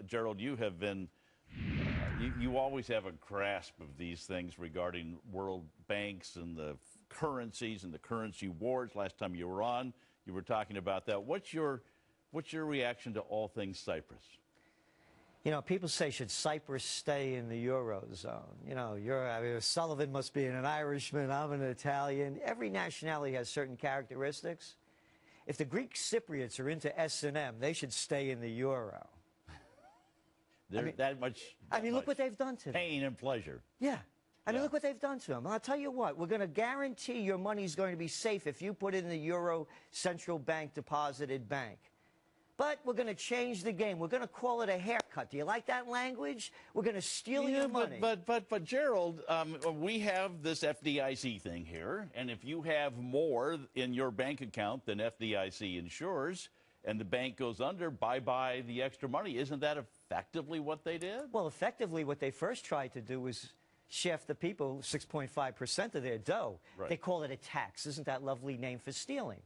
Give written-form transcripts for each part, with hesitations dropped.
Gerald, you have been, you always have a grasp of these things regarding world banks and the currencies and the currency wars. Last time you were on, you were talking about that. What's your reaction to all things Cyprus? You know, people say, should Cyprus stay in the Eurozone? You know, Sullivan must be an Irishman, I'm an Italian. Every nationality has certain characteristics. If the Greek Cypriots are into S&M, they should stay in the Euro. That much look what they've done to them. Pain and pleasure. Yeah. Look what they've done to them. I'll tell you what, we're going to guarantee your money's going to be safe if you put it in the Euro Central Bank deposited bank. But we're going to change the game. We're going to call it a haircut. Do you like that language? We're going to steal your money. But Gerald, we have this FDIC thing here, and if you have more in your bank account than FDIC insures, and the bank goes under, bye-bye the extra money. Isn't that effectively what they did? Well, effectively, what they first tried to do was shaft the people 6.5% of their dough. Right. They call it a tax. Isn't that a lovely name for stealing?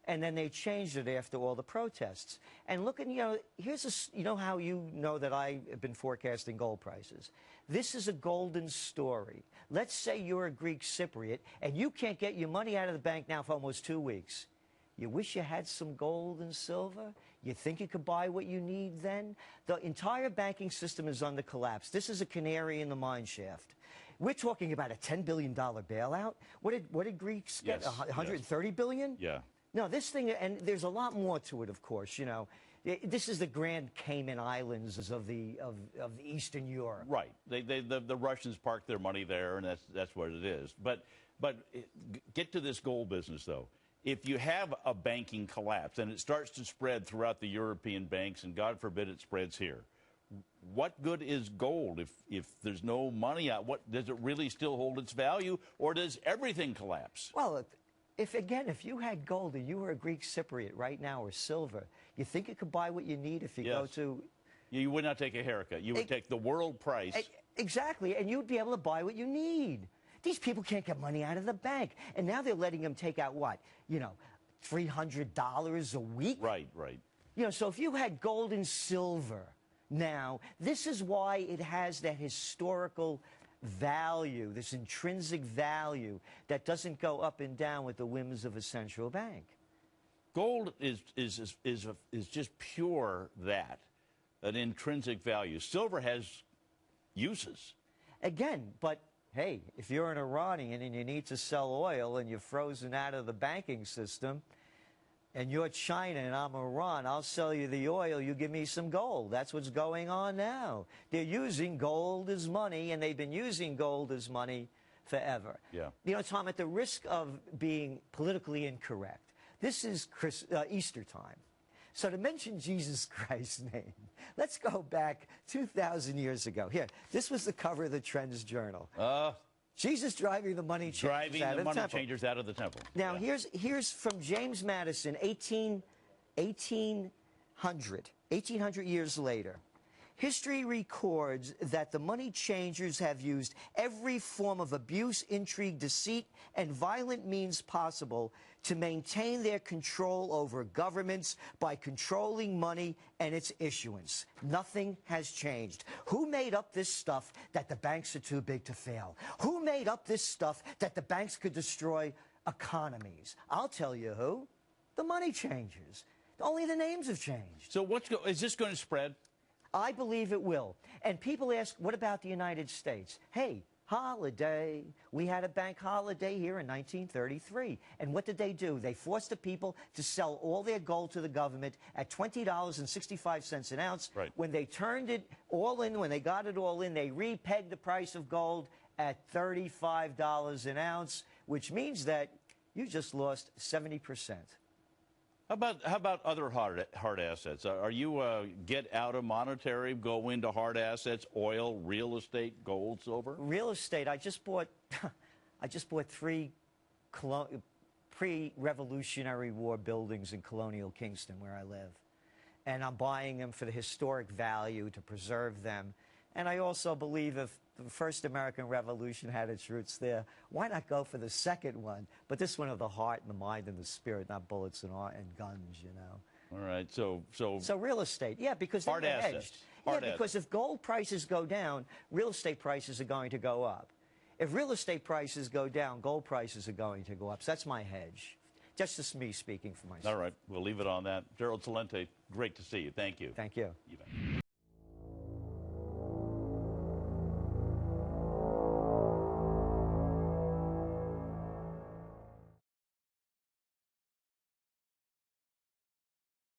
And then they changed it after all the protests. And look at, you know, you know how you know that I have been forecasting gold prices. This is a golden story. Let's say you're a Greek Cypriot and you can't get your money out of the bank now for almost 2 weeks. You wish you had some gold and silver? You think you could buy what you need then? The entire banking system is under collapse. This is a canary in the mine shaft. We're talking about a $10 billion bailout. What did Greeks get? Yes, 130 billion? Yeah. No, this thing, and there's a lot more to it, of course, you know. This is the Grand Cayman Islands of Eastern Europe. Right. The Russians park their money there, and that's what it is. But get to this gold business, though. If you have a banking collapse and it starts to spread throughout the European banks, and God forbid it spreads here, what good is gold if there's no money out? What does it really still hold its value, or does everything collapse? Well, if you had gold and you were a Greek Cypriot right now, or silver, you think you could buy what you need if you go to... You would not take a haircut. You would take the world price. Exactly, and you'd be able to buy what you need. These people can't get money out of the bank, and now they're letting them take out what? You know, $300 a week? Right. You know, so if you had gold and silver now, this is why it has that historical value, this intrinsic value that doesn't go up and down with the whims of a central bank. Gold is just pure that, an intrinsic value. Silver has uses. Again, but hey, if you're an Iranian and you need to sell oil and you're frozen out of the banking system, and you're China and I'm Iran, I'll sell you the oil, you give me some gold. That's what's going on now. They're using gold as money, and they've been using gold as money forever. Yeah. You know, Tom, at the risk of being politically incorrect, this is Easter time. So to mention Jesus Christ's name, let's go back 2,000 years ago. Here, this was the cover of the TrendsJournal. Jesus driving the money changers out of the temple. Out of the temple. Now, here's from James Madison, 1800 years later. History records that the money changers have used every form of abuse, intrigue, deceit, and violent means possible to maintain their control over governments by controlling money and its issuance. Nothing has changed. Who made up this stuff that the banks are too big to fail? Who made up this stuff that the banks could destroy economies? I'll tell you who. The money changers. Only the names have changed. So is this going to spread? I believe it will. And people ask, what about the United States? Hey, holiday. We had a bank holiday here in 1933. And what did they do? They forced the people to sell all their gold to the government at $20.65 an ounce. Right. When they turned it all in, when they got it all in, they repegged the price of gold at $35 an ounce, which means that you just lost 70%. How about other hard assets? Are you get out of monetary, go into hard assets, oil, real estate, gold, silver? Real estate. I just bought 3 pre-Revolutionary War buildings in Colonial Kingston, where I live, and I'm buying them for the historic value to preserve them. And I also believe if the first American Revolution had its roots there, why not go for the second one? But this one of the heart and the mind and the spirit, not bullets and guns, you know. All right, so real estate, yeah, because hard they're assets. hedged. hard Yeah, because if gold prices go down, real estate prices are going to go up. If real estate prices go down, gold prices are going to go up. So that's my hedge. Just me speaking for myself. All right, we'll leave it on that. Gerald Celente, great to see you. Thank you. Thank you. You bet.